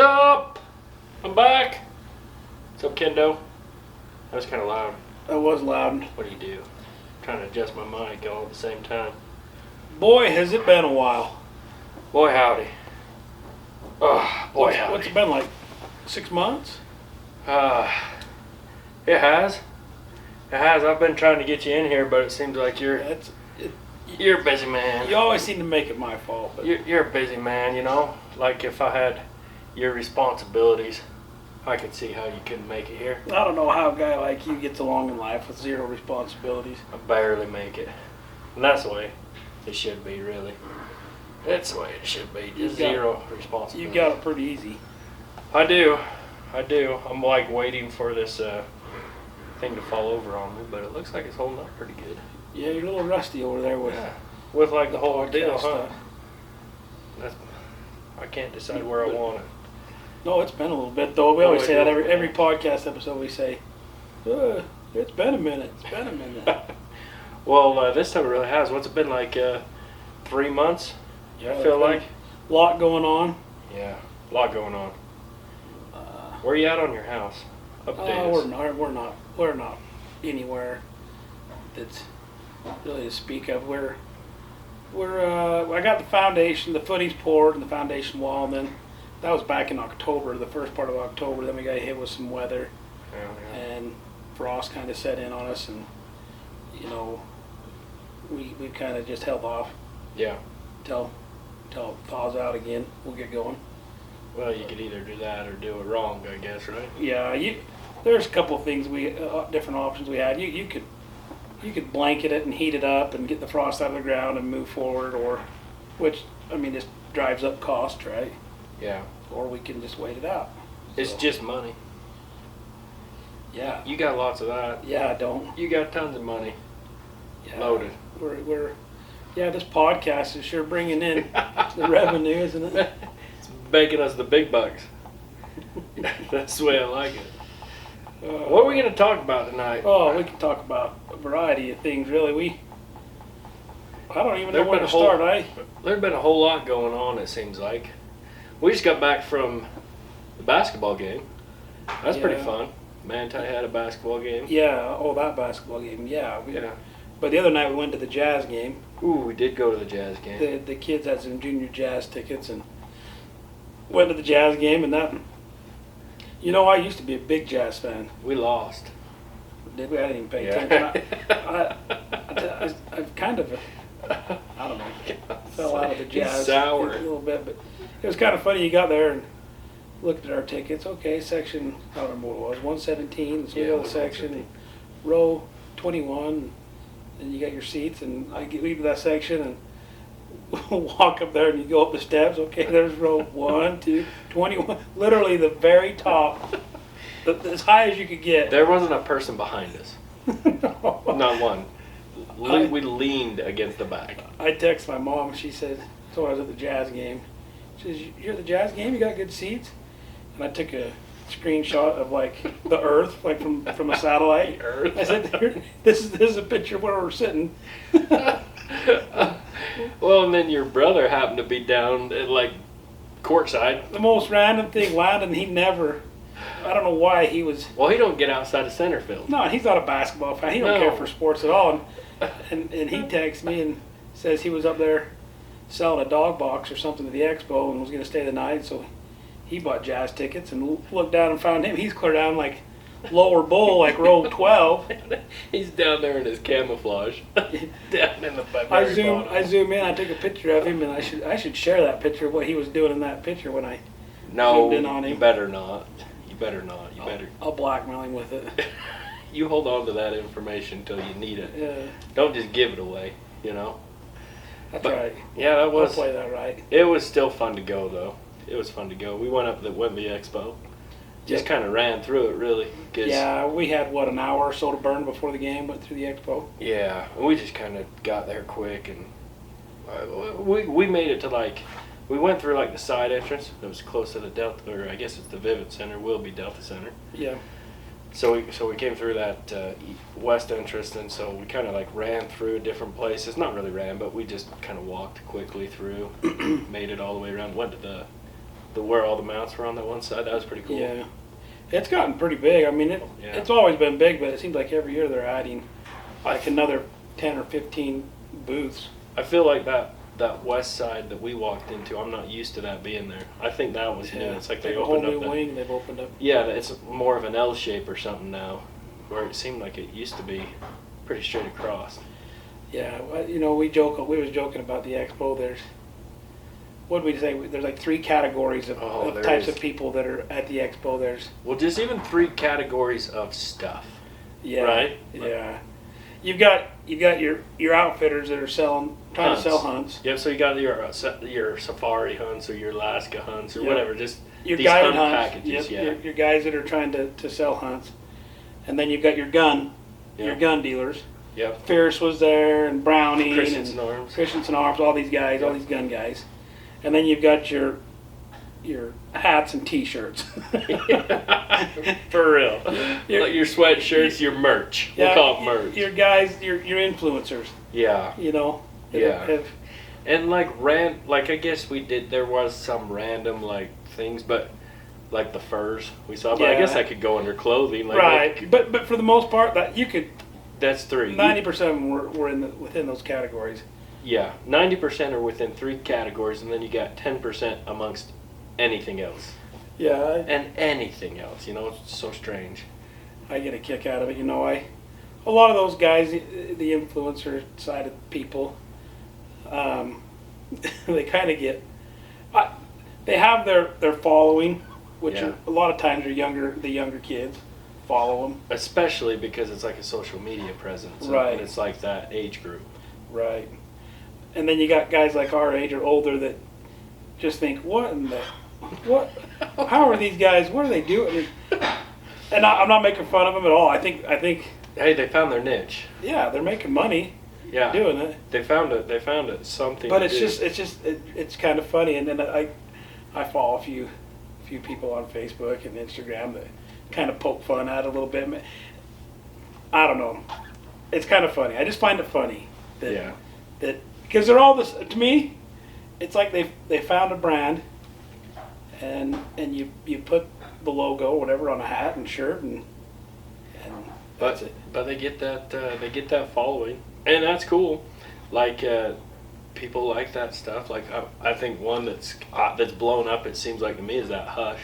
up? I'm back. What's up, Kendo? That was kind of loud. That was loud. What do you do? I'm trying to adjust my mic all at the same time. Boy, has it been a while. Boy, howdy. Oh, boy, howdy. What's it been, like 6 months? It has. It has. I've been trying to get you in here, but it seems like you're a busy man. You always seem to make it my fault. But You're a busy man, you know? Like if I had your responsibilities, I could see how you couldn't make it here. I don't know how a guy like you gets along in life with zero responsibilities. I barely make it. And that's the way it should be, really. That's the way it should be. Just zero responsibility. You got it pretty easy. I do. I'm like waiting for this thing to fall over on me, but it looks like it's holding up pretty good. Yeah, you're a little rusty over there with like the whole podcast deal, huh? stuff. I can't decide where I want it. No, it's been a little bit though. We always say that every podcast episode. We say, "It's been a minute. It's been a minute." Well, this time it really has. What's it been like? 3 months? Yeah, I feel like a lot going on. Yeah, a lot going on. Where are you at on your house? Update us. We're not anywhere that's really to speak of. I got the foundation, the footing's poured, and the foundation wall, and then that was back in October, the first part of October. Then we got hit with some weather, and frost kind of set in on us, and we kind of just held off. Yeah. Till it thaws out again, we'll get going. Well, you could either do that or do it wrong, I guess, right? Yeah, there's a couple of things different options we had. You could blanket it and heat it up and get the frost out of the ground and move forward, which just drives up cost, right? Yeah. Or we can just wait it out. It's just money. Yeah. You got lots of that. Yeah, I don't. You got tons of money. Yeah. Loaded. This podcast is sure bringing in the revenue, isn't it? It's making us the big bucks. That's the way I like it. What are we going to talk about tonight? Oh, we can talk about a variety of things, really. I don't even know where to start. There's been a whole lot going on, it seems like. We just got back from the basketball game. That's pretty fun. Manti had a basketball game. Yeah, that basketball game. Yeah. Yeah. But the other night we went to the Jazz game. Ooh, we did go to the Jazz game. The kids had some junior Jazz tickets and went to the Jazz game, and that. I used to be a big Jazz fan. We lost. Did we? I didn't even pay attention. I've kind of, I don't know, fell out of the Jazz a little bit, but it was kind of funny. You got there and looked at our tickets. Okay, section, I don't remember what it was, 117, so we go to section, row 21, and you got your seats, and I leave that section and walk up there, and you go up the steps. Okay, there's row 1, 2, 21, literally the very top, as high as you could get. There wasn't a person behind us. No. Not one. We leaned against the back. I text my mom. She said, so I was at the Jazz game. She says, "You're at the Jazz game? You got good seats?" And I took a screenshot of like the Earth, like from a satellite. Earth. I said, "This is a picture of where we're sitting." Well, and then your brother happened to be down at like courtside. The most random thing, Landon. He never. I don't know why he was. Well, he don't get outside of center field. No, he's not a basketball fan. He don't care for sports at all. And he texts me and says he was up there selling a dog box or something at the expo and was going to stay the night. So he bought Jazz tickets and looked down and found him. He's clear down like lower bowl, like row 12. He's down there in his camouflage. Down in the I zoom in. I took a picture of him, and I should share that picture of what he was doing in that picture when I zoomed in on him. You better not. I'll blackmail him with it. You hold on to that information until you need it. Yeah. Don't just give it away, That's right. Yeah, that was. I'll play that right. It was still fun to go, though. It was fun to go. We went up the Wembley Expo. Just kind of ran through it, really. Yeah, we had, an hour or so to burn before the game, went through the expo. Yeah, we just kind of got there quick, and we made it to, we went through, the side entrance. It was close to the Delta, or I guess it's the Vivint Center, will be Delta Center. Yeah. So we came through that west entrance, and so we kind of, ran through different places. Not really ran, but we just kind of walked quickly through, made it all the way around, went to the where all the mounts were on that one side. That was pretty cool. Yeah, it's gotten pretty big. I mean, it's always been big, but it seems like every year they're adding like another 10 or 15 booths. I feel like that west side that we walked into, I'm not used to that being there. I think that was new. It's like they a whole opened new up wing they've opened up. Yeah, it's more of an L shape or something now, where it seemed like it used to be pretty straight across. Yeah, well, you know, we was joking about the expo. There's, what did we say? There's like 3 categories of types of people that are at the expo. There's just even 3 categories of stuff. Yeah. Right? Yeah. You've got your outfitters that are trying to sell hunts. Yep. So you got your safari hunts or your Alaska hunts or whatever. Just your these guided hunt hunts. packages. Yep, your guys that are trying to sell hunts, and then you've got your gun dealers. Yep. Fierce was there, and Brownie, Christensen Arms. Christensen Arms, all these guys, all these gun guys, and then you've got your hats and T-shirts. For real. Like your sweatshirts, your merch. We'll call it merch. Your guys, your influencers. Yeah. You know. Yeah. And like I guess there was some random like things, but like the furs we saw. But I guess that could go under clothing. Like, right. But for the most part, that you could. That's 3. 90% of them were within those categories. Yeah, 90% are within 3 categories, and then you got 10% amongst anything else. Yeah. And anything else, you know, it's so strange. I get a kick out of it, you know. A lot of those guys, the influencer side of people, they kind of get, they have their following, which a lot of times are the younger kids follow them. Especially because it's like a social media presence. Right. And it's like that age group. Right. And then you got guys like our age or older that just think, how are these guys, what are they doing? And I'm not making fun of them at all. I think. Hey, they found their niche. Yeah, they're making money. Yeah. Doing it. They found it something. But it's kind of funny. And then I follow a few people on Facebook and Instagram that kind of poke fun at it a little bit. I don't know. It's kind of funny. I just find it funny that because they're all this, to me, it's like they found a brand and you put the logo or whatever on a hat and shirt and that's it. But they get that following, and that's cool. Like people like that stuff. Like I think one that's blown up, it seems like to me, is that Hush.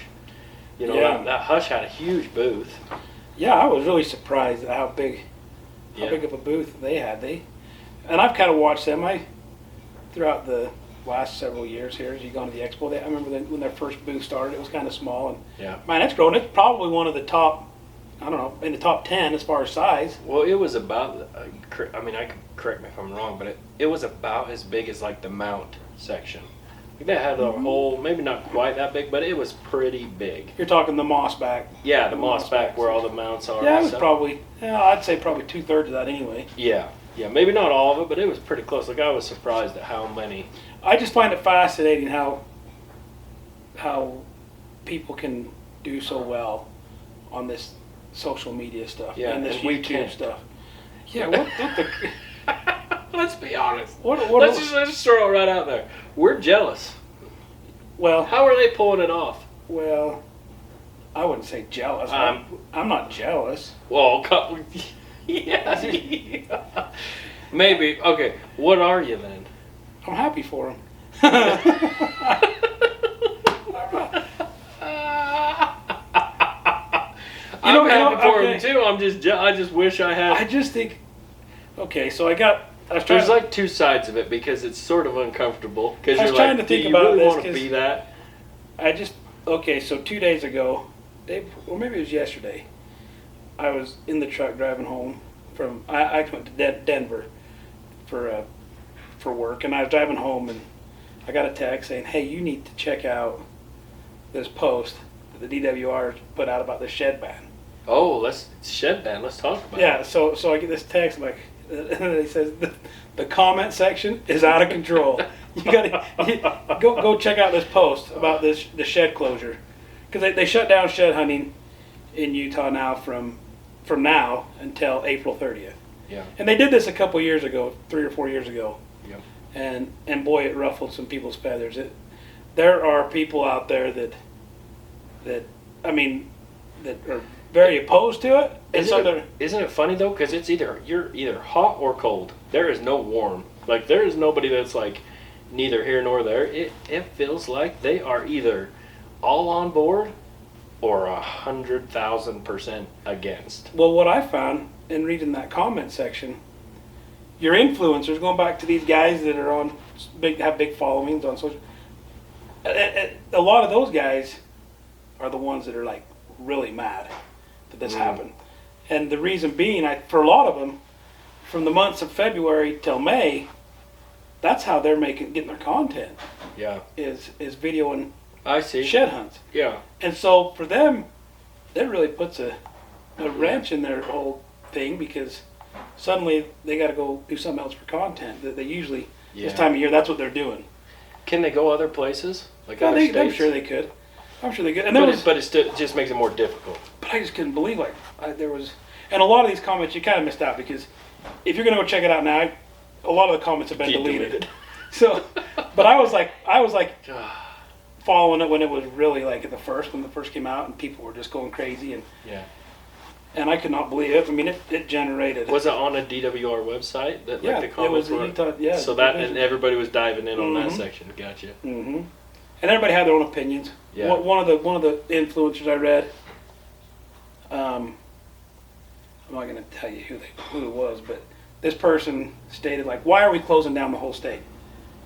You know, that Hush had a huge booth. Yeah, I was really surprised at how big of a booth they had. And I've kind of watched them. Throughout the last several years here, as you go to the expo, I remember when their first booth started, it was kind of small. And man, it's grown. It's probably one of the top, I don't know, in the top 10 as far as size. Well, it was about, I mean, I could correct me if I'm wrong, but it was about as big as like the mount section. They had a whole, maybe not quite that big, but it was pretty big. You're talking the Mossback. Yeah, the Mossback where all the mounts are. Yeah, it was probably, I'd say probably 2/3 of that anyway. Yeah, maybe not all of it, but it was pretty close. Like I was surprised at how many. I just find it fascinating how people can do so well on this social media stuff and this YouTube stuff. Yeah, what the... Let's be honest. Let's just throw it right out there. We're jealous. Well, how are they pulling it off? Well, I wouldn't say jealous. I'm not jealous. Well, yeah. Maybe. Okay. What are you then? I'm happy for them. I'm happy for them too. I just wish I had. I just think. Okay, so there's like 2 sides of it because it's sort of uncomfortable because you're trying to think about really this want to be that. So 2 days ago, or maybe it was yesterday, I was in the truck driving home from. I went to Denver for work, and I was driving home, and I got a text saying, "Hey, you need to check out this post that the DWR put out about the shed ban." Oh, shed ban. Let's talk about it. Yeah, so I get this text like, and it says the comment section is out of control. You gotta go check out this post about the shed closure, because they shut down shed hunting in Utah now from now until April 30th. Yeah. And they did this a couple years ago, 3 or 4 years ago. Yep. And boy, it ruffled some people's feathers. there are people out there that I mean, that are very opposed to it. Isn't it funny though? Because you're either hot or cold. There is no warm. Like there is nobody that's like neither here nor there. It feels like they are either all on board or 100,000% against. Well, what I found in reading that comment section, your influencers, going back to these guys that are have big followings on social. A lot of those guys are the ones that are like really mad that this happened, and the reason being, for a lot of them, from the months of February till May, that's how they're getting their content. Yeah, is videoing. I see. Shed hunts. Yeah, and so for them, that really puts a wrench in their whole thing, because suddenly they got to go do something else for content that they usually this time of year, that's what they're doing. Can they go other places? Like yeah, other states? I'm sure they could. And but it still just makes it more difficult. But I just couldn't believe there was, and a lot of these comments you kind of missed out, because if you're gonna go check it out now, a lot of the comments have been deleted. So, but I was like following it when it was really like when the first came out, and people were just going crazy, and I could not believe it. I mean, it generated. Was it on a DWR website that the comments were? So and everybody was diving in on that section. Gotcha. Mm-hmm. And everybody had their own opinions. Yeah. One of the influencers I read, I'm not going to tell you who it was, but this person stated, like, why are we closing down the whole state?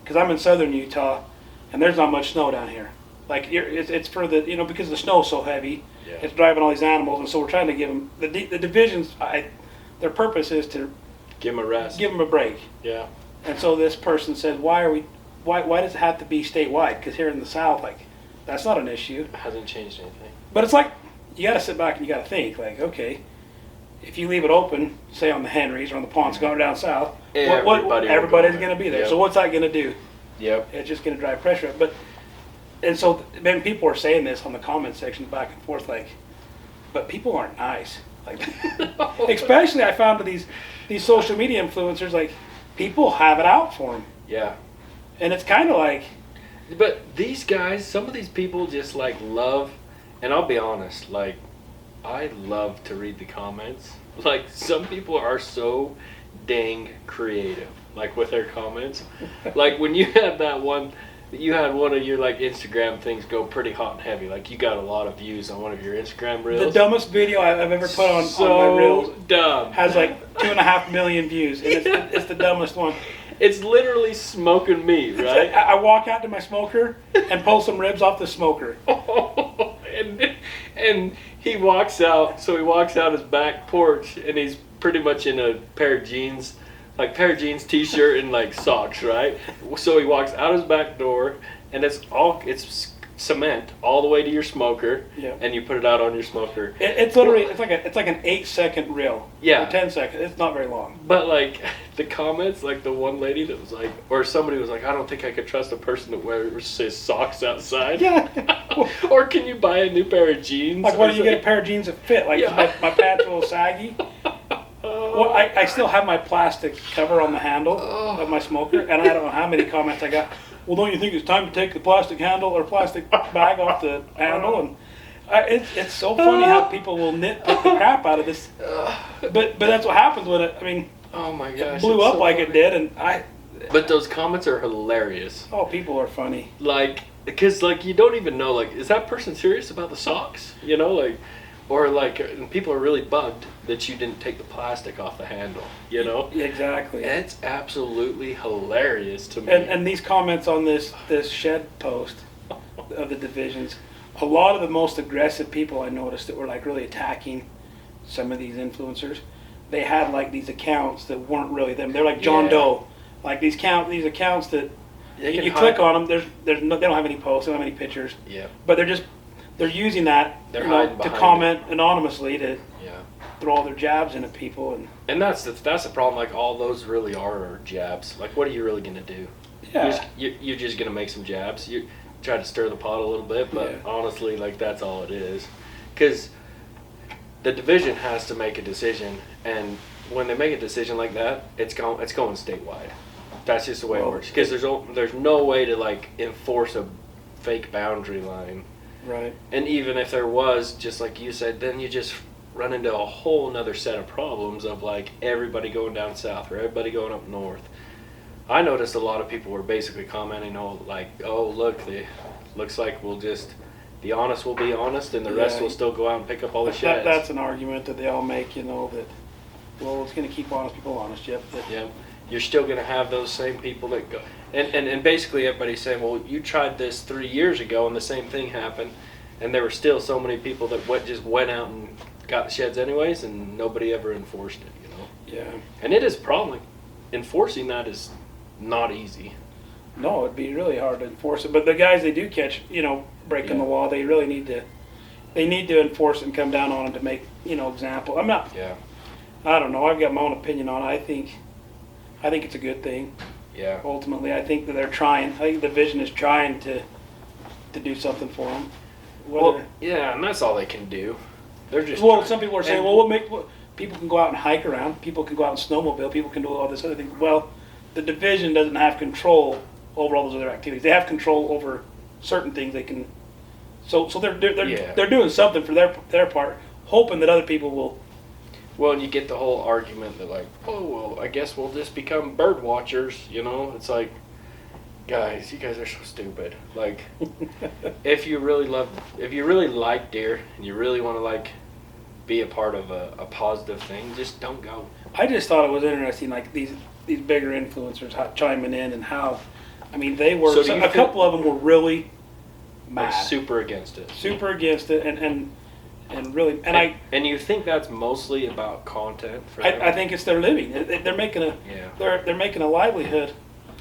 Because I'm in southern Utah, and there's not much snow down here. Like, it's for the, because the snow's so heavy, it's driving all these animals, and so we're trying to give them, the divisions, their purpose is to give them a rest. Give them a break. Yeah. And so this person said, why does it have to be statewide? Because here in the South, like, that's not an issue. It hasn't changed anything. But it's like, you got to sit back and you got to think, like, okay, if you leave it open, say on the Henrys or on the Ponce down south, everybody's going to be there. Yep. So what's that going to do? Yep. It's just going to drive pressure up. And so then people are saying this on the comment section back and forth, like, but people aren't nice. Like, especially I found with these social media influencers, like, people have it out for them. Yeah. And it's kind of like... But these guys, some of these people just, like, love... And I'll be honest, like, I love to read the comments. Like, some people are so dang creative, like, with their comments. Like, when you had one of your, like, Instagram things go pretty hot and heavy. Like, you got a lot of views on one of your Instagram reels. The dumbest video I've ever put on my reels. Dumb. Has, like, 2.5 million views. And it's the dumbest one. It's literally smoking meat, right? I walk out to my smoker and pull some ribs off the smoker. And he walks out, his back porch, and he's pretty much in a pair of jeans, t-shirt, and like socks, right? So he walks out his back door, and it's cement all the way to your smoker, and you put it out on your smoker. It's literally it's like an 8-second reel. Yeah. Or 10 seconds. It's not very long. But like the comments, like the one lady that was like, or somebody was like, I don't think I could trust a person that wears his socks outside. Yeah. Or can you buy a new pair of jeans? Like, why do you get a pair of jeans that fit? Like, my pants are a little saggy. Well, I still have my plastic cover on the handle of my smoker, and I don't know how many comments I got. Well, don't you think it's time to take the plastic handle or plastic bag off the handle? And it's so funny how people will nitpick the crap out of this. But that's what happens with it. I mean, oh my gosh, it blew up so like funny. It did, and But those comments are hilarious. Oh, people are funny. Like, because like you don't even know, like, is that person serious about the socks? You know, like. Or like, and people are really bugged that you didn't take the plastic off the handle, you know? Exactly. It's absolutely hilarious to me. And these comments on this shed post of the divisions, a lot of the most aggressive people I noticed that were like really attacking some of these influencers, they had like these accounts that weren't really them. They're like John Doe. Like these accounts that you click on them, they don't have any posts, they don't have any pictures. Yeah. But they're using that to comment anonymously to throw all their jabs in at people, and that's the problem. Like, all those really are jabs. Like, what are you really gonna do? Yeah, you're just gonna make some jabs. You try to stir the pot a little bit, but honestly, like, that's all it is. Because the division has to make a decision, and when they make a decision like that, it's going statewide. That's just the way it works. Because there's no way to like enforce a fake boundary line. Right. And even if there was, just like you said, then you just run into a whole nother set of problems of like everybody going down south or everybody going up north. I noticed a lot of people were basically commenting, look, looks like we'll just, the honest will be honest and the rest will still go out and pick up all the sheds. That's an argument that they all make, that, well, it's going to keep honest people honest, Jeff. Yeah. You're still going to have those same people that go, and basically everybody's saying, well, you tried this 3 years ago and the same thing happened, and there were still so many people that just went out and got the sheds anyways, and nobody ever enforced it, Yeah. And it is probably, enforcing that is not easy. No, it'd be really hard to enforce it. But the guys they do catch, breaking the law, they really need to enforce it and come down on them to make, example. Yeah. I don't know. I've got my own opinion on it. I think it's a good thing. Yeah. Ultimately, I think that they're trying. I think the division is trying to do something for them. Well, yeah, and that's all they can do. They're just some people are saying, people can go out and hike around, people can go out and snowmobile, people can do all this other thing. Well, the division doesn't have control over all those other activities. They have control over certain things. They can, so they're doing something for their part, hoping that other people will. Well, and you get the whole argument that I guess we'll just become bird watchers. It's like, guys, you guys are so stupid. Like, if you really like deer and you really want to be a part of a positive thing, just don't go. I just thought it was interesting, these bigger influencers chiming in and how, they were, a couple of them were really mad. Super against it. And really, and you think that's mostly about content for them? I think it's their living. They're making they're making a livelihood.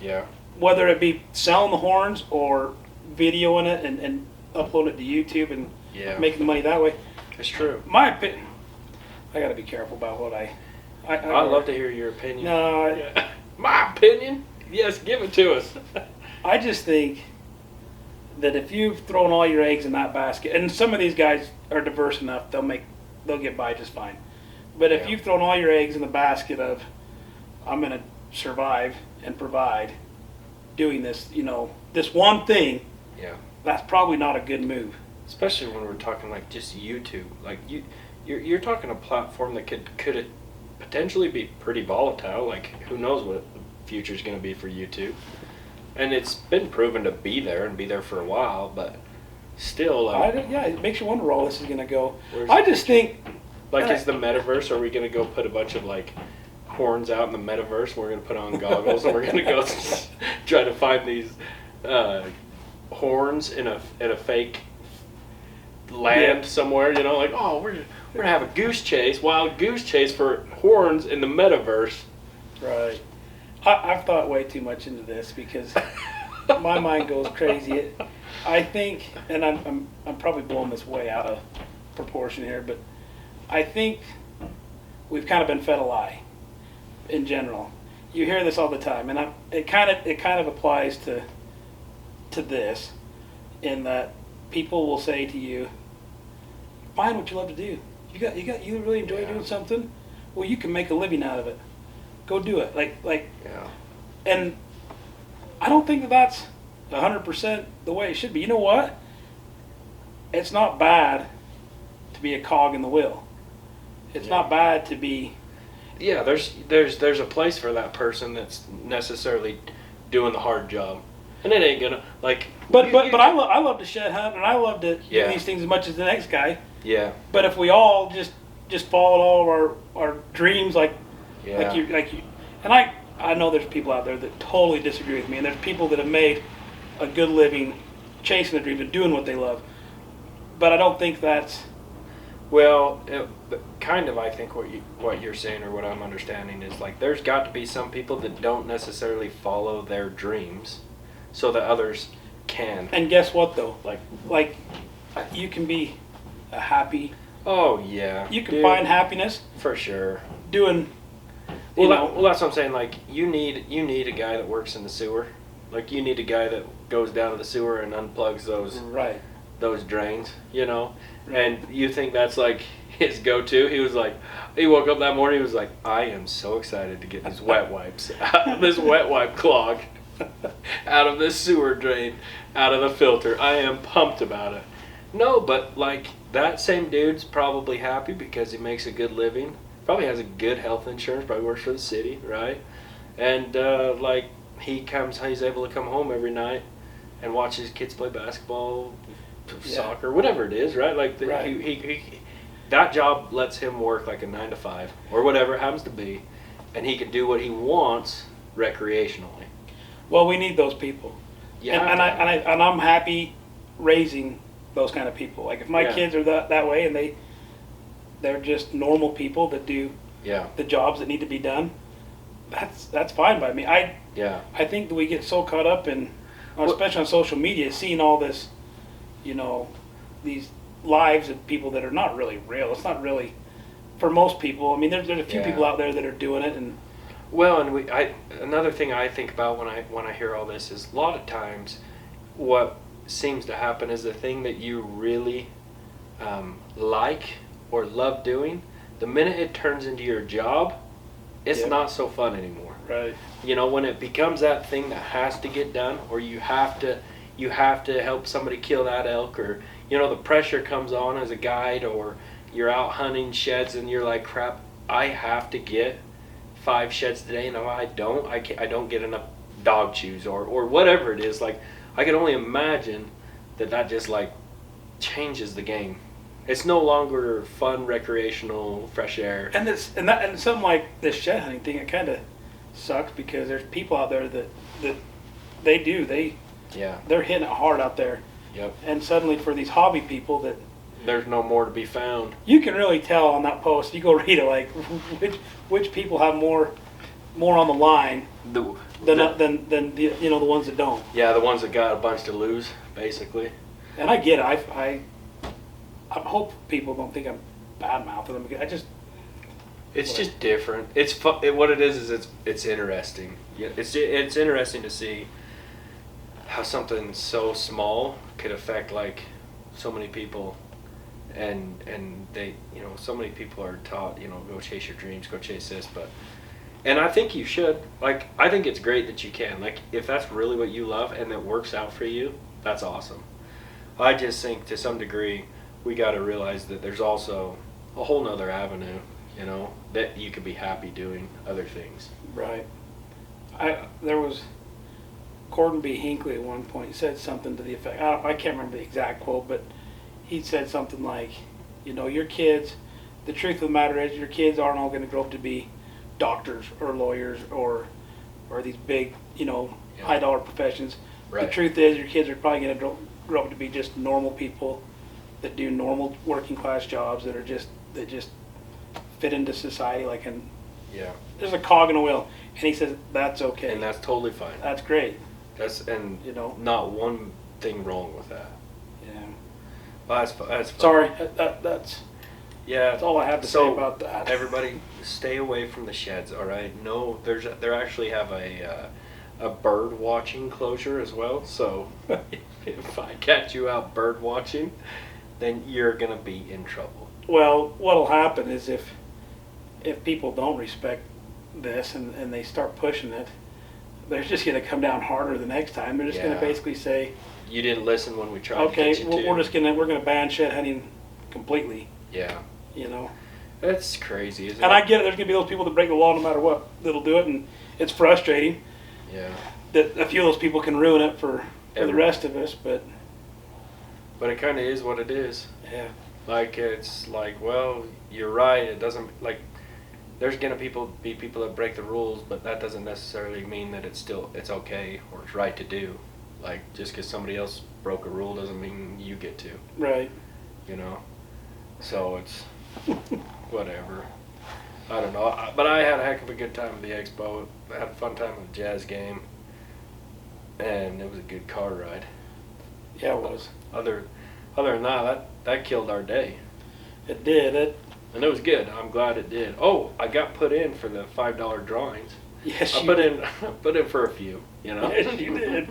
Yeah. Whether it be selling the horns or videoing it and uploading it to YouTube and making the money that way. It's true. My opinion. I got to be careful about what I'd love to hear your opinion. No. My opinion? Yes, give it to us. I just think that if you've thrown all your eggs in that basket, and some of these guys are diverse enough, they'll get by just fine. But if you've thrown all your eggs in the basket of, I'm going to survive and provide, doing this, this one thing, that's probably not a good move. Especially when we're talking just YouTube. You're talking a platform that could potentially be pretty volatile. Who knows what the future's going to be for YouTube. And it's been proven to be there and be there for a while, but still. It makes you wonder where all this is going to go. I just think. Is the metaverse, are we going to go put a bunch of horns out in the metaverse? We're going to put on goggles and we're going to go try to find these horns in a fake land somewhere, we're going to have a wild goose chase for horns in the metaverse. Right. I've thought way too much into this because my mind goes crazy. I think, and I'm probably blowing this way out of proportion here, but I think we've kind of been fed a lie in general. You hear this all the time, and it kind of applies to this, in that people will say to you, "Find what you love to do. You really enjoy doing something. Well, you can make a living out of it. Go do it." And I don't think that's 100% the way it should be. You know what? It's not bad to be a cog in the wheel. It's not bad to be. Yeah, there's a place for that person that's necessarily doing the hard job, and it ain't gonna But I love to shed hunt and I love to do these things as much as the next guy. Yeah. But if we all just followed all of our dreams like you, and I know there's people out there that totally disagree with me, and there's people that have made a good living chasing their dreams and doing what they love. But I don't think that's. Well, I think what you're saying, or what I'm understanding, is there's got to be some people that don't necessarily follow their dreams, so that others can. And guess what though? You can be a happy. Oh yeah. You can find happiness for sure doing. Well, that's what I'm saying. You need a guy that works in the sewer. You need a guy that goes down to the sewer and unplugs those drains. And you think that's his go-to. He woke up that morning. He was like, I am so excited to get these wet wipes, this wet wipe clog. out of the sewer drain, out of the filter. I am pumped about it. No, but like that same dude's probably happy because he makes a good living. Probably has a good health insurance. Probably works for the city, right? And like he's able to come home every night and watch his kids play basketball, soccer, whatever it is, right? Like he that job lets him work like a 9 to 5 or whatever it happens to be, and he can do what he wants recreationally. Well, we need those people. Yeah, and I'm happy raising those kind of people. Like if my kids are that way and they're just normal people that do the jobs that need to be done, that's fine by me. I think that we get so caught up in, especially on social media, seeing all this, these lives of people that are not really real. It's not really for most people. I mean, there's a few people out there that are doing it, and another thing I think about when I hear all this is a lot of times what seems to happen is the thing that you really like or love doing, the minute it turns into your job, it's not so fun anymore. Right. When it becomes that thing that has to get done, or you have to help somebody kill that elk, or the pressure comes on as a guide, or you're out hunting sheds and you're like, crap, I have to get 5 sheds today, and if I don't get enough dog chews or whatever it is. Like, I can only imagine that just like changes the game. It's no longer fun, recreational, fresh air. And something like this shed hunting thing, it kind of sucks because there's people out there that they're hitting it hard out there. Yep. And suddenly for these hobby people that there's no more to be found. You can really tell on that post. You go read it, like which people have more on the line than the ones that don't. Yeah, the ones that got a bunch to lose, basically. And I get it. I hope people don't think I'm bad mouthing them. It's just different. It's what it is it's interesting. Yeah, it's interesting to see how something so small could affect like so many people, and they so many people are taught go chase your dreams, go chase this, and I think you should. Like, I think it's great that you can. Like, if that's really what you love and that works out for you, that's awesome. I just think to some degree we got to realize that there's also a whole nother avenue, that you could be happy doing other things. Right. There was Gordon B. Hinckley at one point. He said something to the effect, I can't remember the exact quote, but he said something like, your kids, the truth of the matter is your kids aren't all going to grow up to be doctors or lawyers or these big, high dollar professions. Right. The truth is your kids are probably going to grow up to be just normal people that do normal working class jobs that just fit into society there's a cog in a wheel. And he says that's okay. And that's totally fine. That's great. Not one thing wrong with that. Yeah. Well, that's fun. Sorry, that's all I have to say about that. Everybody, stay away from the sheds. All right. No, they actually have a bird watching closure as well. So if I catch you out bird watching, then you're gonna be in trouble. Well, what'll happen is if people don't respect this and they start pushing it, they're just going to come down harder the next time. They're just going to basically say, "You didn't listen when we tried to get you to." Okay, we're going to ban shed hunting completely. Yeah. That's crazy, isn't it? And I get it. There's going to be those people that break the law no matter what. That'll do it, and it's frustrating. Yeah. That a few of those people can ruin it for the rest of us, but it kind of is what it is. Yeah. Like, it's like, well, you're right. It doesn't, like, there's going to be people that break the rules, but that doesn't necessarily mean that it's okay or it's right to do. Like, just because somebody else broke a rule doesn't mean you get to. Right. So it's whatever. I don't know. But I had a heck of a good time at the expo. I had a fun time at the jazz game. And it was a good car ride. Yeah, it was. Other than that killed our day. It did. And it was good. I'm glad it did. Oh, I got put in for the $5 drawings. Yes, I put in for a few. Yes, you did.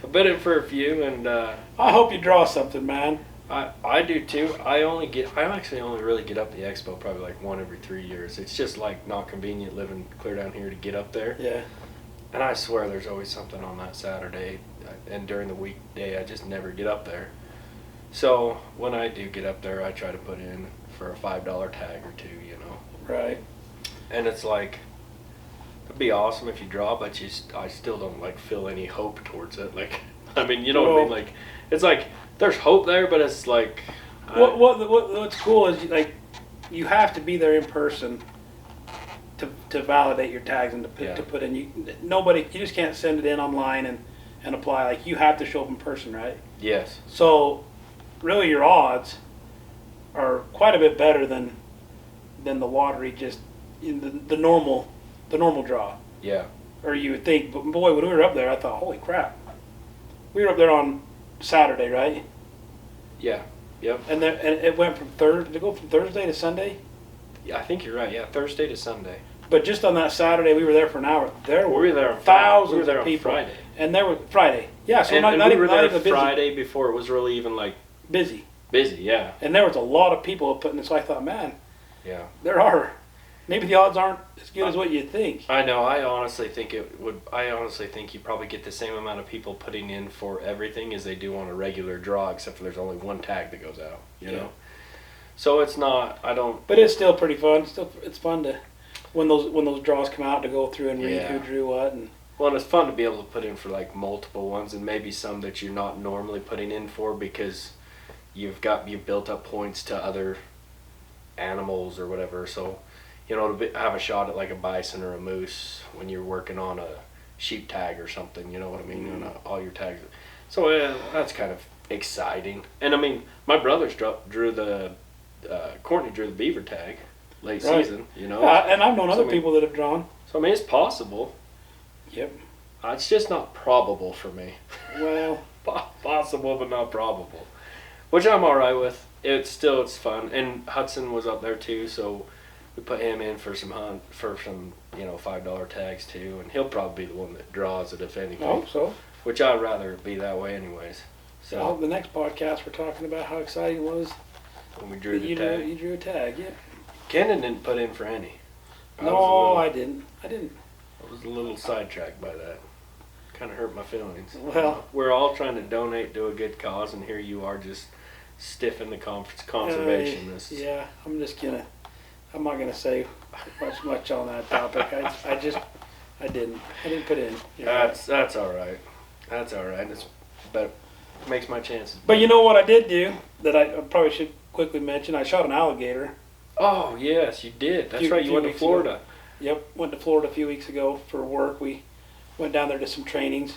I put in for a few, and I hope you draw something, man. I do too. I actually only really get up the expo probably like one every 3 years. It's just like not convenient living clear down here to get up there. Yeah. And I swear there's always something on that Saturday, and during the weekday I just never get up there. So when I do get up there, I try to put in for a $5 tag or two, you know. Right. And it's like, it'd be awesome if you draw, but I still don't like feel any hope towards it. Like, I mean, you know what I mean? Like, it's like there's hope there, but it's like. What's cool is like you have to be there in person to validate your tags and to put in. You just can't send it in online and apply. Like you have to show up in person, right? Yes. So really, your odds are quite a bit better than the lottery, just in the normal draw. Yeah. Or you would think, but boy, when we were up there, I thought, holy crap. We were up there on Saturday, right? Yeah. Yep. And it went from Did it go from Thursday to Sunday? Yeah, I think you're right. Yeah, Thursday to Sunday. But just on that Saturday, we were there for an hour. We were there on thousands we were there of people. On Friday. And there was Friday. Yeah, so and not we even were there busy. Friday before it was really even like busy. Busy, yeah. And there was a lot of people putting this. So I thought, man, yeah, there are. Maybe the odds aren't as good as what you think. I know. I honestly think you probably get the same amount of people putting in for everything as they do on a regular draw, except for there's only one tag that goes out. You know. So it's not. I don't. But it's still pretty fun. It's fun to when those draws come out to go through and read who drew what and. Well, and it's fun to be able to put in for like multiple ones and maybe some that you're not normally putting in for because you've built up points to other animals or whatever. So, you know, to have a shot at like a bison or a moose when you're working on a sheep tag or something, you know what I mean? Mm-hmm. On all your tags. So that's kind of exciting. And I mean, my brothers drew the Courtney drew the beaver tag late season, you know. And I've known other people that have drawn. So I mean, it's possible. Yep. It's just not probable for me. Well, possible but not probable, which I'm all right with. It's fun, and Hudson was up there too, so we put him in for some $5 tags too, and he'll probably be the one that draws it if anything. I hope so. Which I'd rather be that way anyways. So well, the next podcast we're talking about how exciting it was when we drew the tag. You drew a tag, yeah. Kenan didn't put in for any. I didn't. I was a little sidetracked by that. Kind of hurt my feelings. Well, we're all trying to donate to a good cause, and here you are just stiffing the conservationists. Yeah, I'm not gonna say much on that topic. I didn't put in. That's all right. That's all right. But it makes my chances. But you know what I did do that I probably should quickly mention? I shot an alligator. Oh yes, you did. That's right. You went to Florida. Ago. Yep, went to Florida a few weeks ago for work. We went down there to some trainings.